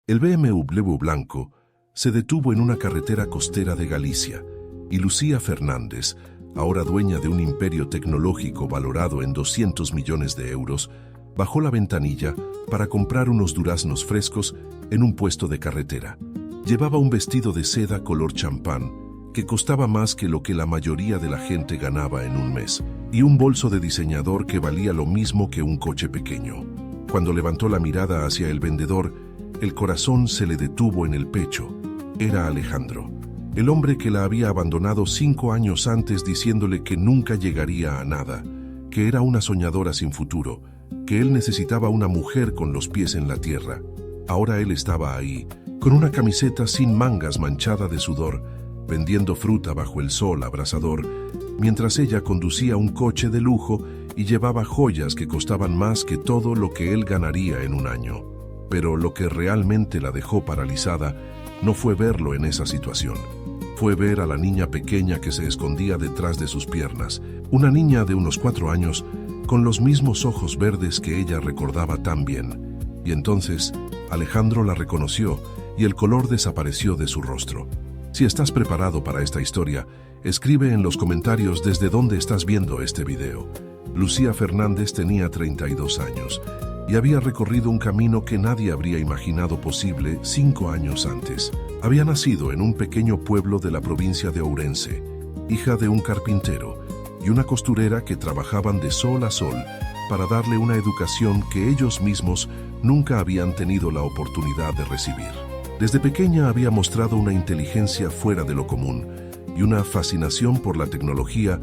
El BMW blanco se detuvo en una carretera costera de Galicia y Lucía Fernández, ahora dueña de un imperio tecnológico valorado en 200 millones de euros, bajó la ventanilla para comprar unos duraznos frescos en un puesto de carretera. Llevaba un vestido de seda color champán que costaba más que lo que la mayoría de la gente ganaba en un mes, y un bolso de diseñador que valía lo mismo que un coche pequeño. Cuando levantó la mirada hacia el vendedor, el corazón se le detuvo en el pecho. Era Alejandro, el hombre que la había abandonado 5 años antes diciéndole que nunca llegaría a nada, que era una soñadora sin futuro, que él necesitaba una mujer con los pies en la tierra. Ahora él estaba ahí, con una camiseta sin mangas manchada de sudor, vendiendo fruta bajo el sol abrasador, mientras ella conducía un coche de lujo y llevaba joyas que costaban más que todo lo que él ganaría en un año. Pero lo que realmente la dejó paralizada no fue verlo en esa situación. Fue ver a la niña pequeña que se escondía detrás de sus piernas, una niña de unos 4 años, con los mismos ojos verdes que ella recordaba tan bien. Y entonces Alejandro la reconoció y el color desapareció de su rostro. Si estás preparado para esta historia, escribe en los comentarios desde dónde estás viendo este video. Lucía Fernández tenía 32 años y había recorrido un camino que nadie habría imaginado posible 5 años antes. Había nacido en un pequeño pueblo de la provincia de Ourense, hija de un carpintero y una costurera que trabajaban de sol a sol para darle una educación que ellos mismos nunca habían tenido la oportunidad de recibir. Desde pequeña había mostrado una inteligencia fuera de lo común y una fascinación por la tecnología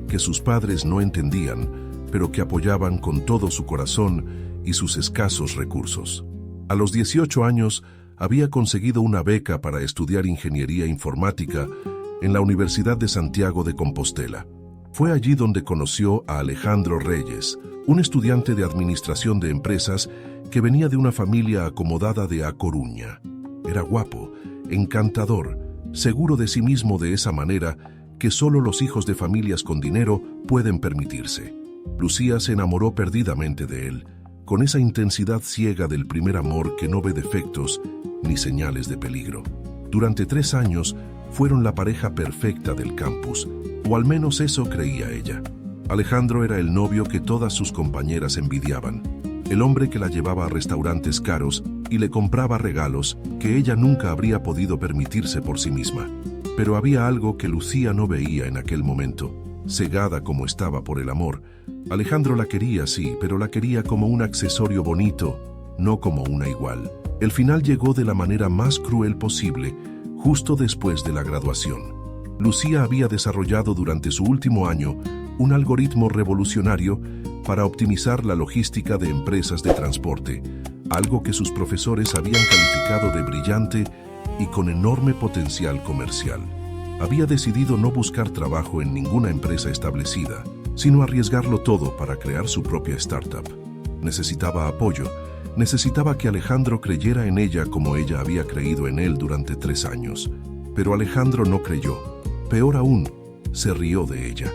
que sus padres no entendían, pero que apoyaban con todo su corazón y sus escasos recursos. A los 18 años había conseguido una beca para estudiar ingeniería informática en la Universidad de Santiago de Compostela. Fue allí donde conoció a Alejandro Reyes, un estudiante de administración de empresas que venía de una familia acomodada de A Coruña. Era guapo, encantador, seguro de sí mismo de esa manera que solo los hijos de familias con dinero pueden permitirse. Lucía se enamoró perdidamente de él, con esa intensidad ciega del primer amor que no ve defectos ni señales de peligro. Durante 3 años fueron la pareja perfecta del campus, o al menos eso creía ella. Alejandro era el novio que todas sus compañeras envidiaban, el hombre que la llevaba a restaurantes caros y le compraba regalos que ella nunca habría podido permitirse por sí misma. Pero había algo que Lucía no veía en aquel momento. Cegada como estaba por el amor, Alejandro la quería, sí, pero la quería como un accesorio bonito, no como una igual. El final llegó de la manera más cruel posible, justo después de la graduación. Lucía había desarrollado durante su último año un algoritmo revolucionario para optimizar la logística de empresas de transporte, algo que sus profesores habían calificado de brillante y con enorme potencial comercial. Había decidido no buscar trabajo en ninguna empresa establecida, sino arriesgarlo todo para crear su propia startup. Necesitaba apoyo, necesitaba que Alejandro creyera en ella como ella había creído en él durante 3 años. Pero Alejandro no creyó. Peor aún, se rió de ella.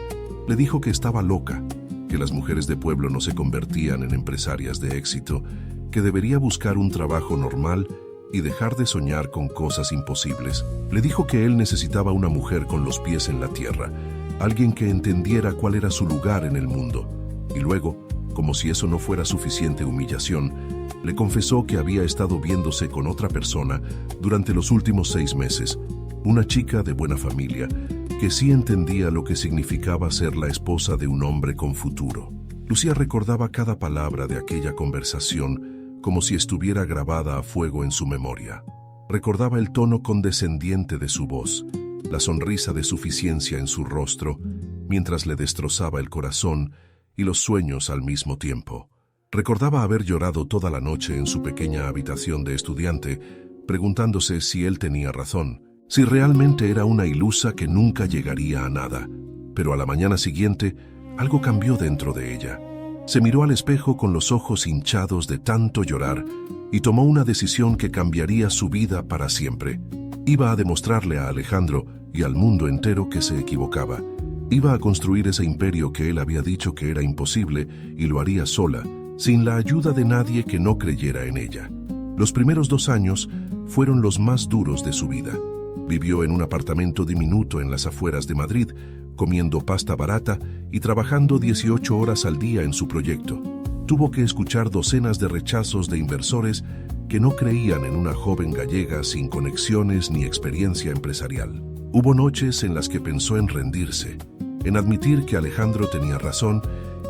Le dijo que estaba loca, que las mujeres de pueblo no se convertían en empresarias de éxito, que debería buscar un trabajo normal y dejar de soñar con cosas imposibles. Le dijo que él necesitaba una mujer con los pies en la tierra, alguien que entendiera cuál era su lugar en el mundo. Y luego, como si eso no fuera suficiente humillación, le confesó que había estado viéndose con otra persona durante los últimos 6 meses, una chica de buena familia, que sí entendía lo que significaba ser la esposa de un hombre con futuro. Lucía recordaba cada palabra de aquella conversación como si estuviera grabada a fuego en su memoria. Recordaba el tono condescendiente de su voz, la sonrisa de suficiencia en su rostro, mientras le destrozaba el corazón y los sueños al mismo tiempo. Recordaba haber llorado toda la noche en su pequeña habitación de estudiante, preguntándose si él tenía razón, si realmente era una ilusa que nunca llegaría a nada. Pero a la mañana siguiente, algo cambió dentro de ella. Se miró al espejo con los ojos hinchados de tanto llorar y tomó una decisión que cambiaría su vida para siempre. Iba a demostrarle a Alejandro y al mundo entero que se equivocaba. Iba a construir ese imperio que él había dicho que era imposible y lo haría sola, sin la ayuda de nadie que no creyera en ella. Los primeros 2 años fueron los más duros de su vida. Vivió en un apartamento diminuto en las afueras de Madrid, comiendo pasta barata y trabajando 18 horas al día en su proyecto. Tuvo que escuchar docenas de rechazos de inversores que no creían en una joven gallega sin conexiones ni experiencia empresarial. Hubo noches en las que pensó en rendirse, en admitir que Alejandro tenía razón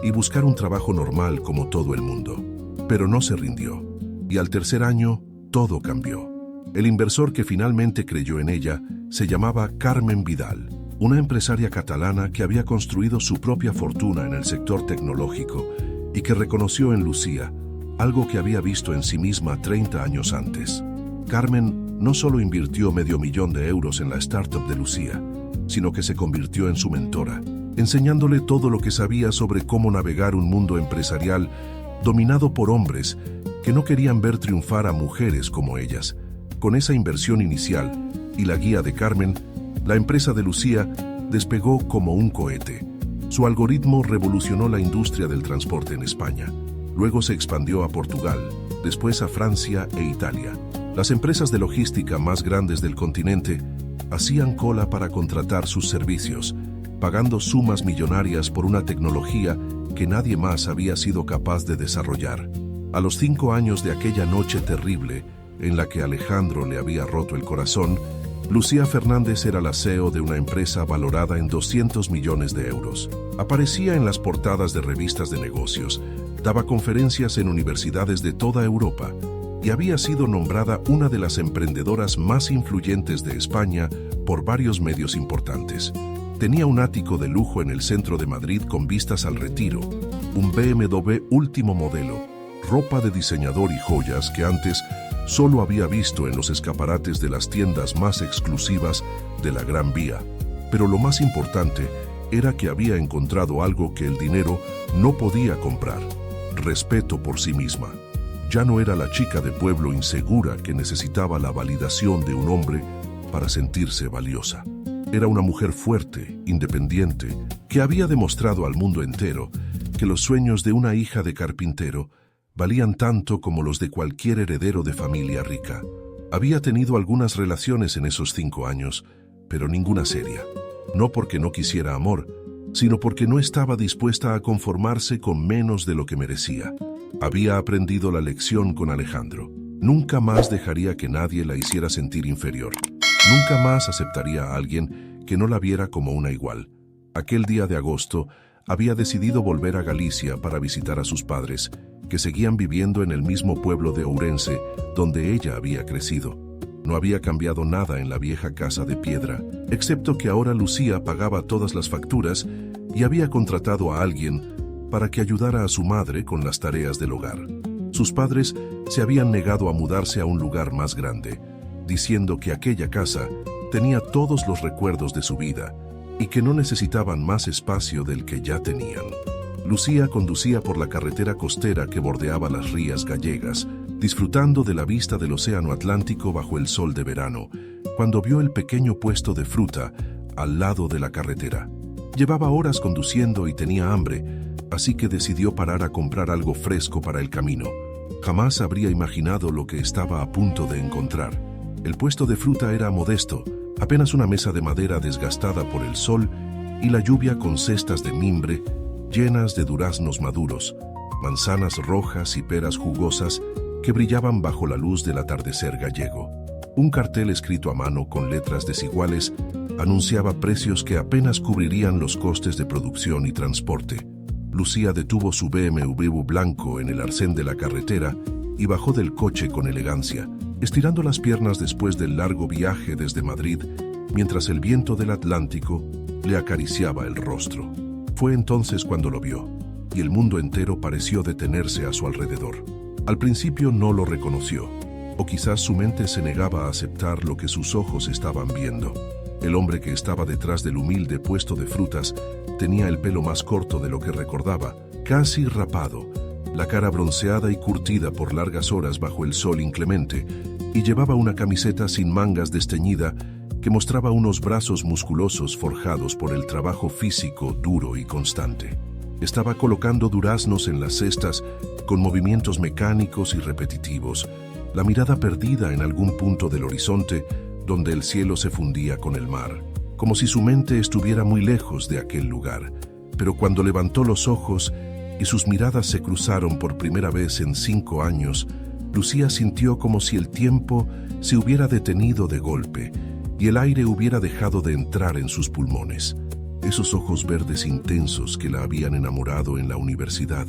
y buscar un trabajo normal como todo el mundo. Pero no se rindió. Y al tercer año, todo cambió. El inversor que finalmente creyó en ella se llamaba Carmen Vidal, una empresaria catalana que había construido su propia fortuna en el sector tecnológico y que reconoció en Lucía algo que había visto en sí misma 30 años antes. Carmen no solo invirtió $500,000 en la startup de Lucía, sino que se convirtió en su mentora, enseñándole todo lo que sabía sobre cómo navegar un mundo empresarial dominado por hombres que no querían ver triunfar a mujeres como ellas. Con esa inversión inicial y la guía de Carmen, la empresa de Lucía despegó como un cohete. Su algoritmo revolucionó la industria del transporte en España. Luego se expandió a Portugal, después a Francia e Italia. Las empresas de logística más grandes del continente hacían cola para contratar sus servicios, pagando sumas millonarias por una tecnología que nadie más había sido capaz de desarrollar. A los 5 años de aquella noche terrible, en la que Alejandro le había roto el corazón, Lucía Fernández era la CEO de una empresa valorada en 200 millones de euros. Aparecía en las portadas de revistas de negocios, daba conferencias en universidades de toda Europa y había sido nombrada una de las emprendedoras más influyentes de España por varios medios importantes. Tenía un ático de lujo en el centro de Madrid con vistas al Retiro, un BMW último modelo, ropa de diseñador y joyas que antes solo había visto en los escaparates de las tiendas más exclusivas de la Gran Vía. Pero lo más importante era que había encontrado algo que el dinero no podía comprar: respeto por sí misma. Ya no era la chica de pueblo insegura que necesitaba la validación de un hombre para sentirse valiosa. Era una mujer fuerte, independiente, que había demostrado al mundo entero que los sueños de una hija de carpintero valían tanto como los de cualquier heredero de familia rica. Había tenido algunas relaciones en esos 5 años, pero ninguna seria. No porque no quisiera amor, sino porque no estaba dispuesta a conformarse con menos de lo que merecía. Había aprendido la lección con Alejandro. Nunca más dejaría que nadie la hiciera sentir inferior. Nunca más aceptaría a alguien que no la viera como una igual. Aquel día de agosto, había decidido volver a Galicia para visitar a sus padres, que seguían viviendo en el mismo pueblo de Ourense, donde ella había crecido. No había cambiado nada en la vieja casa de piedra, excepto que ahora Lucía pagaba todas las facturas y había contratado a alguien para que ayudara a su madre con las tareas del hogar. Sus padres se habían negado a mudarse a un lugar más grande, diciendo que aquella casa tenía todos los recuerdos de su vida y que no necesitaban más espacio del que ya tenían. Lucía conducía por la carretera costera que bordeaba las rías gallegas, disfrutando de la vista del océano Atlántico bajo el sol de verano, cuando vio el pequeño puesto de fruta al lado de la carretera. Llevaba horas conduciendo y tenía hambre, así que decidió parar a comprar algo fresco para el camino. Jamás habría imaginado lo que estaba a punto de encontrar. El puesto de fruta era modesto, apenas una mesa de madera desgastada por el sol y la lluvia con cestas de mimbre llenas de duraznos maduros, manzanas rojas y peras jugosas que brillaban bajo la luz del atardecer gallego. Un cartel escrito a mano con letras desiguales anunciaba precios que apenas cubrirían los costes de producción y transporte. Lucía detuvo su BMW blanco en el arcén de la carretera y bajó del coche con elegancia, estirando las piernas después del largo viaje desde Madrid, mientras el viento del Atlántico le acariciaba el rostro. Fue entonces cuando lo vio, y el mundo entero pareció detenerse a su alrededor. Al principio no lo reconoció, o quizás su mente se negaba a aceptar lo que sus ojos estaban viendo. El hombre que estaba detrás del humilde puesto de frutas tenía el pelo más corto de lo que recordaba, casi rapado, la cara bronceada y curtida por largas horas bajo el sol inclemente, y llevaba una camiseta sin mangas desteñida que mostraba unos brazos musculosos forjados por el trabajo físico duro y constante. Estaba colocando duraznos en las cestas con movimientos mecánicos y repetitivos, la mirada perdida en algún punto del horizonte donde el cielo se fundía con el mar, como si su mente estuviera muy lejos de aquel lugar. Pero cuando levantó los ojos y sus miradas se cruzaron por primera vez en 5 años, Lucía sintió como si el tiempo se hubiera detenido de golpe y el aire hubiera dejado de entrar en sus pulmones. Esos ojos verdes intensos que la habían enamorado en la universidad,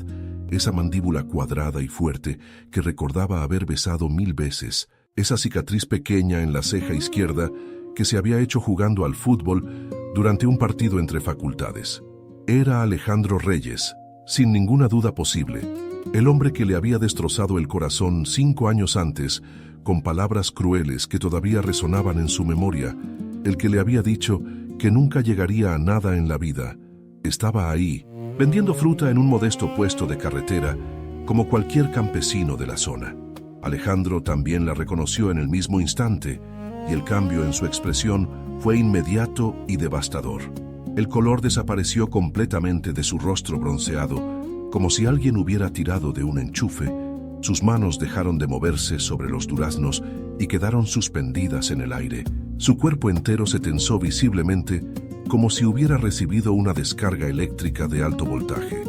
esa mandíbula cuadrada y fuerte que recordaba haber besado 1000 veces, esa cicatriz pequeña en la ceja izquierda que se había hecho jugando al fútbol durante un partido entre facultades. Era Alejandro Reyes, sin ninguna duda posible, el hombre que le había destrozado el corazón 5 años antes, con palabras crueles que todavía resonaban en su memoria, el que le había dicho que nunca llegaría a nada en la vida. Estaba ahí, vendiendo fruta en un modesto puesto de carretera, como cualquier campesino de la zona. Alejandro también la reconoció en el mismo instante, y el cambio en su expresión fue inmediato y devastador. El color desapareció completamente de su rostro bronceado, como si alguien hubiera tirado de un enchufe. Sus manos dejaron de moverse sobre los duraznos y quedaron suspendidas en el aire. Su cuerpo entero se tensó visiblemente, como si hubiera recibido una descarga eléctrica de alto voltaje.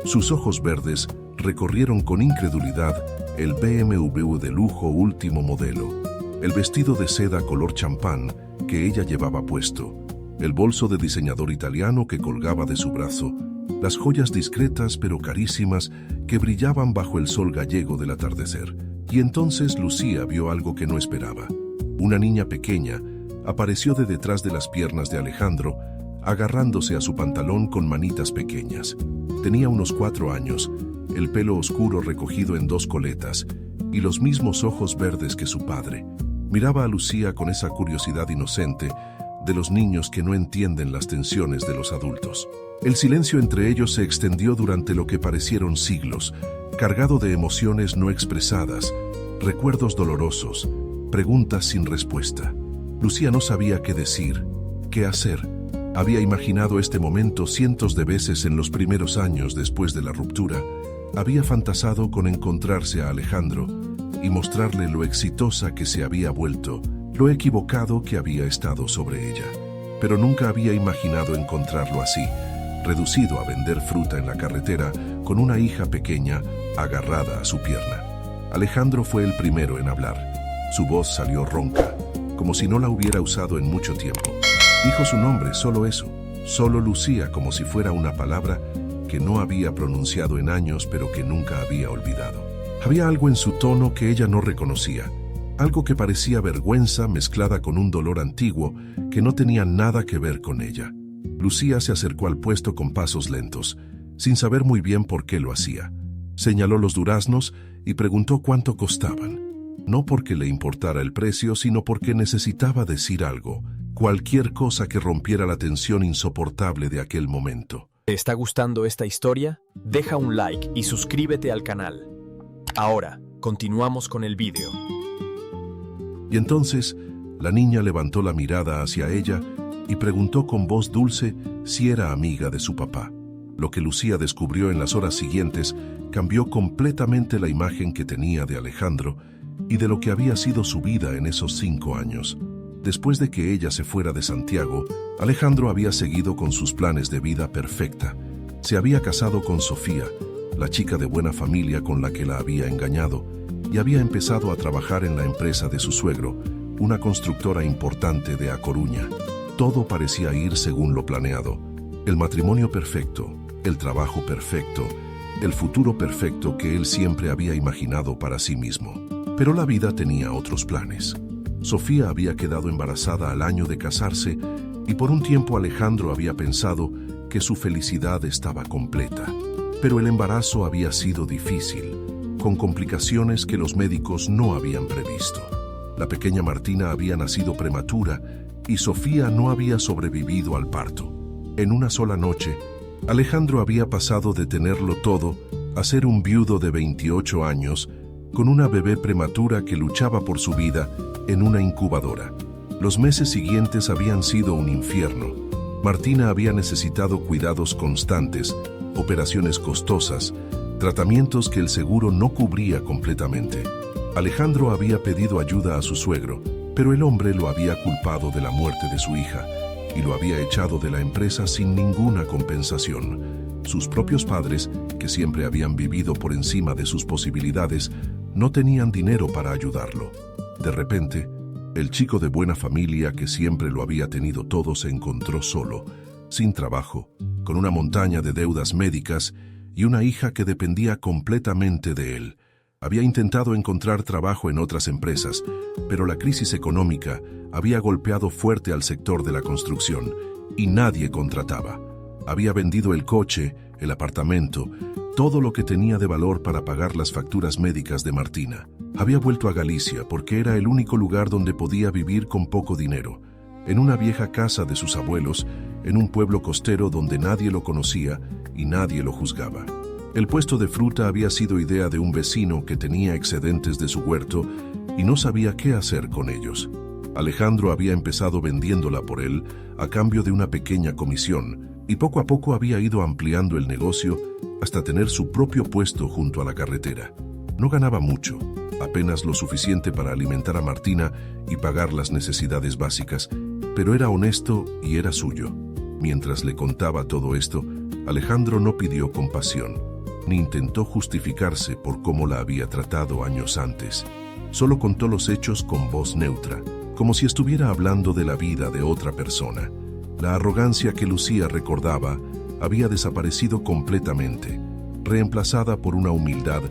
Sus ojos verdes recorrieron con incredulidad el BMW de lujo último modelo, el vestido de seda color champán que ella llevaba puesto, el bolso de diseñador italiano que colgaba de su brazo, las joyas discretas pero carísimas que brillaban bajo el sol gallego del atardecer. Y entonces Lucía vio algo que no esperaba. Una niña pequeña apareció de detrás de las piernas de Alejandro, agarrándose a su pantalón con manitas pequeñas. Tenía unos 4 años, el pelo oscuro recogido en 2 coletas y los mismos ojos verdes que su padre. Miraba a Lucía con esa curiosidad inocente de los niños que no entienden las tensiones de los adultos. El silencio entre ellos se extendió durante lo que parecieron siglos, cargado de emociones no expresadas, recuerdos dolorosos, preguntas sin respuesta. Lucía no sabía qué decir, qué hacer. Había imaginado este momento cientos de veces en los primeros años después de la ruptura. Había fantasado con encontrarse a Alejandro y mostrarle lo exitosa que se había vuelto, lo equivocado que había estado sobre ella. Pero nunca había imaginado encontrarlo así, reducido a vender fruta en la carretera con una hija pequeña agarrada a su pierna. Alejandro fue el primero en hablar. Su voz salió ronca, como si no la hubiera usado en mucho tiempo. Dijo su nombre, solo eso, solo Lucía, como si fuera una palabra que no había pronunciado en años, pero que nunca había olvidado. Había algo en su tono que ella no reconocía, algo que parecía vergüenza mezclada con un dolor antiguo que no tenía nada que ver con ella. Lucía se acercó al puesto con pasos lentos, sin saber muy bien por qué lo hacía. Señaló los duraznos y preguntó cuánto costaban. No porque le importara el precio, sino porque necesitaba decir algo, cualquier cosa que rompiera la tensión insoportable de aquel momento. ¿Te está gustando esta historia? Deja un like y suscríbete al canal. Ahora, continuamos con el vídeo. Y entonces, la niña levantó la mirada hacia ella y preguntó con voz dulce si era amiga de su papá. Lo que Lucía descubrió en las horas siguientes cambió completamente la imagen que tenía de Alejandro y de lo que había sido su vida en esos 5 años. Después de que ella se fuera de Santiago, Alejandro había seguido con sus planes de vida perfecta. Se había casado con Sofía, la chica de buena familia con la que la había engañado, y había empezado a trabajar en la empresa de su suegro, una constructora importante de A Coruña. Todo parecía ir según lo planeado. El matrimonio perfecto, el trabajo perfecto, el futuro perfecto que él siempre había imaginado para sí mismo. Pero la vida tenía otros planes. Sofía había quedado embarazada al año de casarse y por un tiempo Alejandro había pensado que su felicidad estaba completa. Pero el embarazo había sido difícil, con complicaciones que los médicos no habían previsto. La pequeña Martina había nacido prematura y Sofía no había sobrevivido al parto. En una sola noche, Alejandro había pasado de tenerlo todo a ser un viudo de 28 años con una bebé prematura que luchaba por su vida en una incubadora. Los meses siguientes habían sido un infierno. Martina había necesitado cuidados constantes, operaciones costosas, tratamientos que el seguro no cubría completamente. Alejandro había pedido ayuda a su suegro, pero el hombre lo había culpado de la muerte de su hija y lo había echado de la empresa sin ninguna compensación. Sus propios padres, que siempre habían vivido por encima de sus posibilidades, no tenían dinero para ayudarlo. De repente, el chico de buena familia que siempre lo había tenido todo se encontró solo, sin trabajo, con una montaña de deudas médicas y una hija que dependía completamente de él. Había intentado encontrar trabajo en otras empresas, pero la crisis económica había golpeado fuerte al sector de la construcción y nadie contrataba. Había vendido el coche, el apartamento, todo lo que tenía de valor para pagar las facturas médicas de Martina. Había vuelto a Galicia porque era el único lugar donde podía vivir con poco dinero, en una vieja casa de sus abuelos, en un pueblo costero donde nadie lo conocía y nadie lo juzgaba. El puesto de fruta había sido idea de un vecino que tenía excedentes de su huerto y no sabía qué hacer con ellos. Alejandro había empezado vendiéndola por él a cambio de una pequeña comisión y poco a poco había ido ampliando el negocio hasta tener su propio puesto junto a la carretera. No ganaba mucho, apenas lo suficiente para alimentar a Martina y pagar las necesidades básicas, pero era honesto y era suyo. Mientras le contaba todo esto, Alejandro no pidió compasión, ni intentó justificarse por cómo la había tratado años antes. Solo contó los hechos con voz neutra, como si estuviera hablando de la vida de otra persona. La arrogancia que Lucía recordaba había desaparecido completamente, reemplazada por una humildad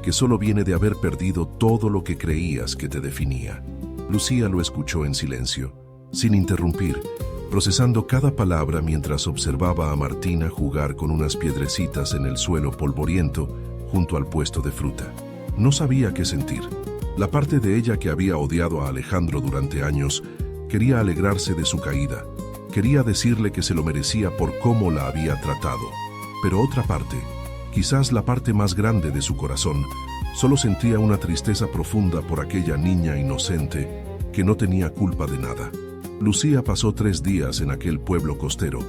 que solo viene de haber perdido todo lo que creías que te definía. Lucía lo escuchó en silencio, sin interrumpir, procesando cada palabra mientras observaba a Martina jugar con unas piedrecitas en el suelo polvoriento junto al puesto de fruta. No sabía qué sentir. La parte de ella que había odiado a Alejandro durante años quería alegrarse de su caída. Quería decirle que se lo merecía por cómo la había tratado. Pero otra parte, quizás la parte más grande de su corazón, solo sentía una tristeza profunda por aquella niña inocente que no tenía culpa de nada. Lucía pasó 3 días en aquel pueblo costero,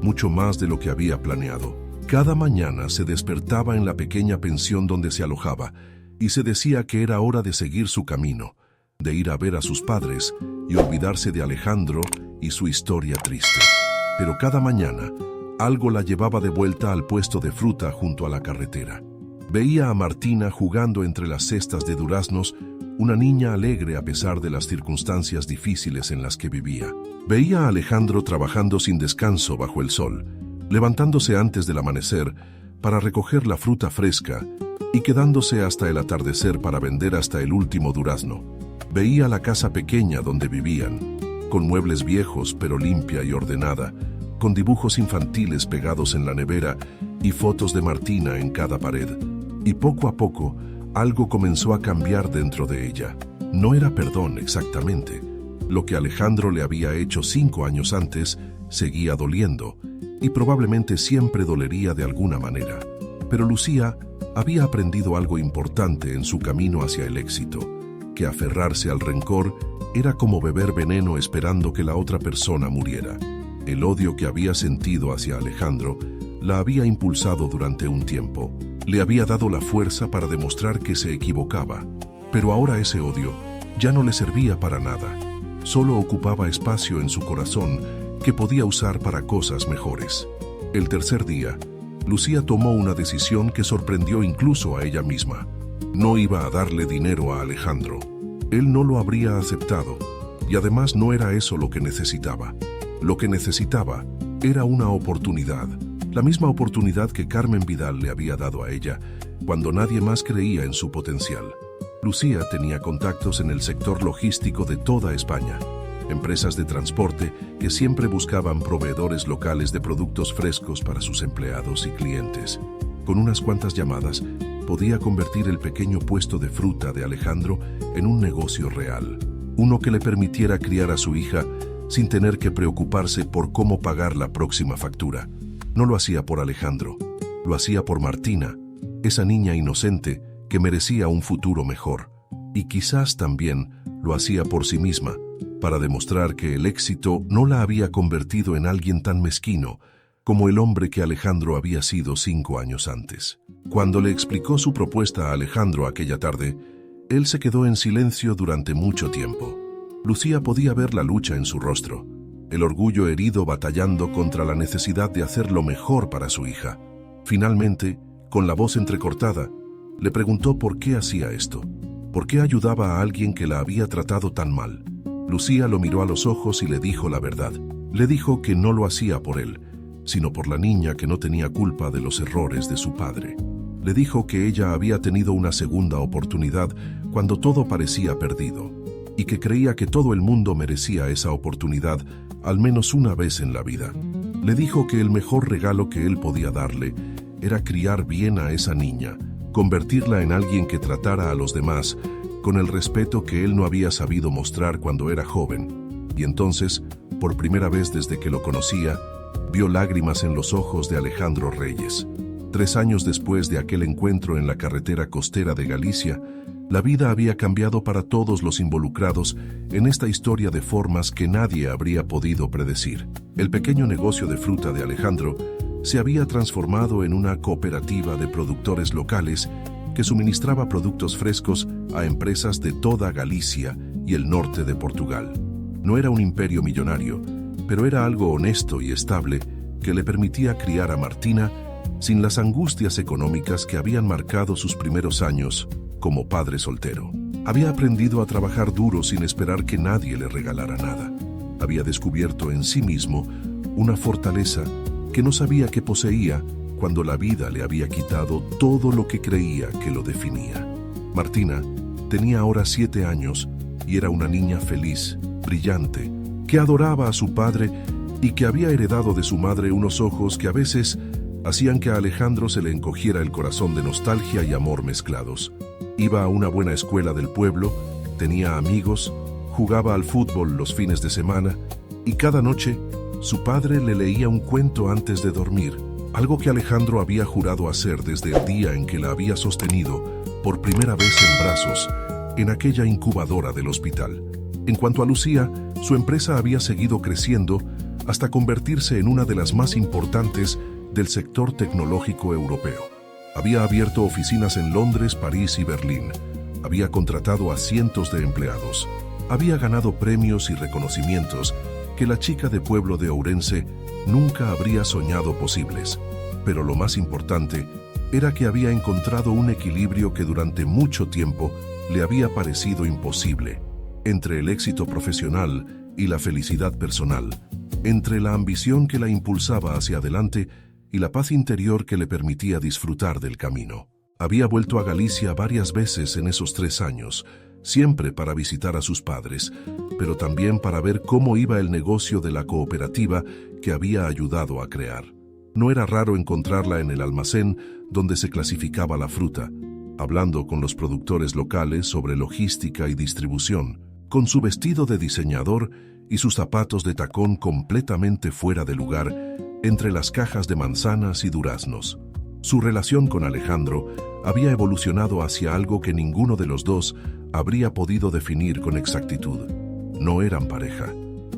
mucho más de lo que había planeado. Cada mañana se despertaba en la pequeña pensión donde se alojaba y se decía que era hora de seguir su camino, de ir a ver a sus padres y olvidarse de Alejandro y su historia triste. Pero cada mañana, algo la llevaba de vuelta al puesto de fruta junto a la carretera. Veía a Martina jugando entre las cestas de duraznos, una niña alegre a pesar de las circunstancias difíciles en las que vivía. Veía a Alejandro trabajando sin descanso bajo el sol, levantándose antes del amanecer para recoger la fruta fresca y quedándose hasta el atardecer para vender hasta el último durazno. Veía la casa pequeña donde vivían, con muebles viejos pero limpia y ordenada, con dibujos infantiles pegados en la nevera y fotos de Martina en cada pared. Y poco a poco, algo comenzó a cambiar dentro de ella. No era perdón exactamente. Lo que Alejandro le había hecho 5 años antes seguía doliendo, y probablemente siempre dolería de alguna manera. Pero Lucía había aprendido algo importante en su camino hacia el éxito, que aferrarse al rencor era como beber veneno esperando que la otra persona muriera. El odio que había sentido hacia Alejandro la había impulsado durante un tiempo. Le había dado la fuerza para demostrar que se equivocaba, pero ahora ese odio ya no le servía para nada. Solo ocupaba espacio en su corazón que podía usar para cosas mejores. El tercer día, Lucía tomó una decisión que sorprendió incluso a ella misma. No iba a darle dinero a Alejandro. Él no lo habría aceptado, y además no era eso lo que necesitaba. Lo que necesitaba era una oportunidad. La misma oportunidad que Carmen Vidal le había dado a ella cuando nadie más creía en su potencial. Lucía tenía contactos en el sector logístico de toda España, empresas de transporte que siempre buscaban proveedores locales de productos frescos para sus empleados y clientes. Con unas cuantas llamadas, podía convertir el pequeño puesto de fruta de Alejandro en un negocio real, uno que le permitiera criar a su hija sin tener que preocuparse por cómo pagar la próxima factura. No lo hacía por Alejandro, lo hacía por Martina, esa niña inocente que merecía un futuro mejor. Y quizás también lo hacía por sí misma, para demostrar que el éxito no la había convertido en alguien tan mezquino como el hombre que Alejandro había sido 5 años antes. Cuando le explicó su propuesta a Alejandro aquella tarde, Él se quedó en silencio durante mucho tiempo. Lucía podía ver la lucha en su rostro, el orgullo herido batallando contra la necesidad de hacer lo mejor para su hija. Finalmente, con la voz entrecortada, le preguntó por qué hacía esto, por qué ayudaba a alguien que la había tratado tan mal. Lucía lo miró a los ojos y le dijo la verdad. Le dijo que no lo hacía por él, sino por la niña que no tenía culpa de los errores de su padre. Le dijo que ella había tenido una segunda oportunidad cuando todo parecía perdido, y que creía que todo el mundo merecía esa oportunidad al menos una vez en la vida. Le dijo que el mejor regalo que él podía darle era criar bien a esa niña, convertirla en alguien que tratara a los demás con el respeto que él no había sabido mostrar cuando era joven. Y entonces, por primera vez desde que lo conocía, vio lágrimas en los ojos de Alejandro Reyes. 3 años después de aquel encuentro en la carretera costera de Galicia, la vida había cambiado para todos los involucrados en esta historia de formas que nadie habría podido predecir. El pequeño negocio de fruta de Alejandro se había transformado en una cooperativa de productores locales que suministraba productos frescos a empresas de toda Galicia y el norte de Portugal. No era un imperio millonario, pero era algo honesto y estable que le permitía criar a Martina sin las angustias económicas que habían marcado sus primeros años como padre soltero. Había aprendido a trabajar duro sin esperar que nadie le regalara nada. Había descubierto en sí mismo una fortaleza que no sabía que poseía cuando la vida le había quitado todo lo que creía que lo definía. Martina tenía ahora 7 años y era una niña feliz, brillante, que adoraba a su padre y que había heredado de su madre unos ojos que a veces hacían que a Alejandro se le encogiera el corazón de nostalgia y amor mezclados. Iba a una buena escuela del pueblo, tenía amigos, jugaba al fútbol los fines de semana y cada noche su padre le leía un cuento antes de dormir, algo que Alejandro había jurado hacer desde el día en que la había sostenido por primera vez en brazos en aquella incubadora del hospital. En cuanto a Lucía, su empresa había seguido creciendo hasta convertirse en una de las más importantes del sector tecnológico europeo. Había abierto oficinas en Londres, París y Berlín. Había contratado a cientos de empleados. Había ganado premios y reconocimientos que la chica de pueblo de Ourense nunca habría soñado posibles. Pero lo más importante era que había encontrado un equilibrio que durante mucho tiempo le había parecido imposible, entre el éxito profesional y la felicidad personal, entre la ambición que la impulsaba hacia adelante y la paz interior que le permitía disfrutar del camino. Había vuelto a Galicia varias veces en esos 3 años, siempre para visitar a sus padres, pero también para ver cómo iba el negocio de la cooperativa que había ayudado a crear. No era raro encontrarla en el almacén donde se clasificaba la fruta, hablando con los productores locales sobre logística y distribución, con su vestido de diseñador y sus zapatos de tacón completamente fuera de lugar entre las cajas de manzanas y duraznos. Su relación con Alejandro había evolucionado hacia algo que ninguno de los dos habría podido definir con exactitud. No eran pareja.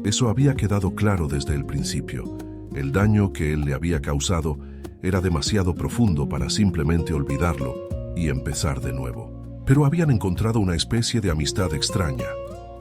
Eso había quedado claro desde el principio. El daño que él le había causado era demasiado profundo para simplemente olvidarlo y empezar de nuevo. Pero habían encontrado una especie de amistad extraña,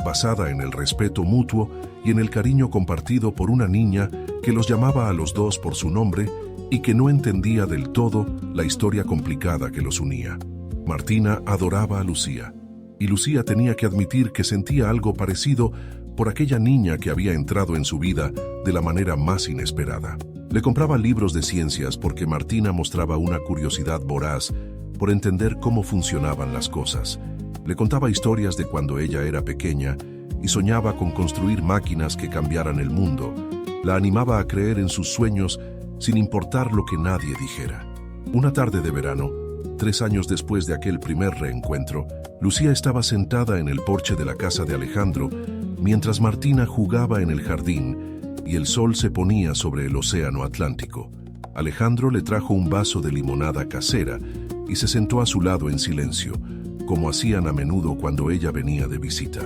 basada en el respeto mutuo y en el cariño compartido por una niña que los llamaba a los dos por su nombre y que no entendía del todo la historia complicada que los unía. Martina adoraba a Lucía, y Lucía tenía que admitir que sentía algo parecido por aquella niña que había entrado en su vida de la manera más inesperada. Le compraba libros de ciencias porque Martina mostraba una curiosidad voraz por entender cómo funcionaban las cosas. Le contaba historias de cuando ella era pequeña y soñaba con construir máquinas que cambiaran el mundo. La animaba a creer en sus sueños sin importar lo que nadie dijera. Una tarde de verano, 3 años después de aquel primer reencuentro, Lucía estaba sentada en el porche de la casa de Alejandro mientras Martina jugaba en el jardín y el sol se ponía sobre el océano Atlántico. Alejandro le trajo un vaso de limonada casera y se sentó a su lado en silencio, como hacían a menudo cuando ella venía de visita.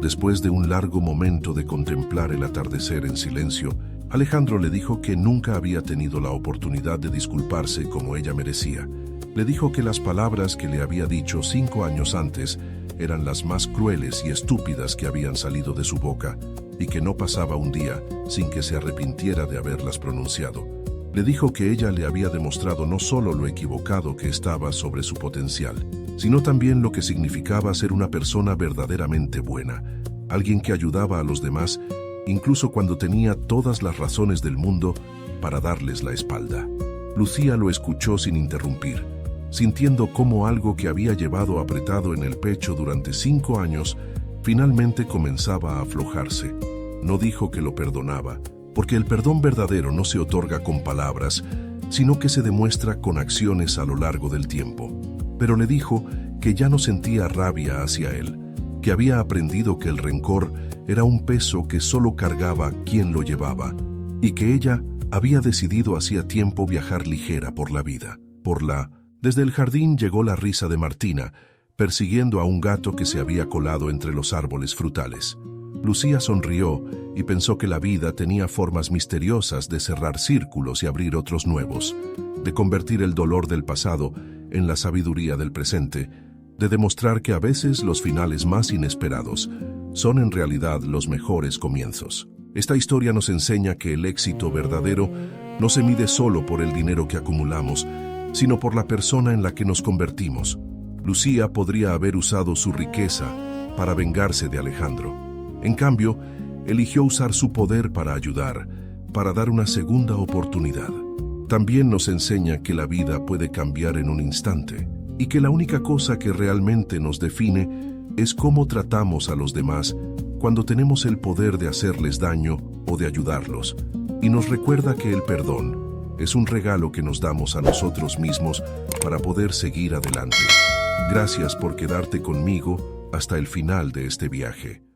Después de un largo momento de contemplar el atardecer en silencio, Alejandro le dijo que nunca había tenido la oportunidad de disculparse como ella merecía. Le dijo que las palabras que le había dicho 5 años antes eran las más crueles y estúpidas que habían salido de su boca, y que no pasaba un día sin que se arrepintiera de haberlas pronunciado. Le dijo que ella le había demostrado no solo lo equivocado que estaba sobre su potencial, sino también lo que significaba ser una persona verdaderamente buena, alguien que ayudaba a los demás, incluso cuando tenía todas las razones del mundo para darles la espalda. Lucía lo escuchó sin interrumpir, sintiendo cómo algo que había llevado apretado en el pecho durante 5 años finalmente comenzaba a aflojarse. No dijo que lo perdonaba, porque el perdón verdadero no se otorga con palabras, sino que se demuestra con acciones a lo largo del tiempo. Pero le dijo que ya no sentía rabia hacia él, que había aprendido que el rencor era un peso que solo cargaba quien lo llevaba, y que ella había decidido hacía tiempo viajar ligera por la vida. Desde el jardín llegó la risa de Martina, persiguiendo a un gato que se había colado entre los árboles frutales. Lucía sonrió y pensó que la vida tenía formas misteriosas de cerrar círculos y abrir otros nuevos, de convertir el dolor del pasado en la sabiduría del presente, de demostrar que a veces los finales más inesperados son en realidad los mejores comienzos. Esta historia nos enseña que el éxito verdadero no se mide solo por el dinero que acumulamos, sino por la persona en la que nos convertimos. Lucía podría haber usado su riqueza para vengarse de Alejandro. En cambio, eligió usar su poder para ayudar, para dar una segunda oportunidad. También nos enseña que la vida puede cambiar en un instante y que la única cosa que realmente nos define es cómo tratamos a los demás cuando tenemos el poder de hacerles daño o de ayudarlos. Y nos recuerda que el perdón es un regalo que nos damos a nosotros mismos para poder seguir adelante. Gracias por quedarte conmigo hasta el final de este viaje.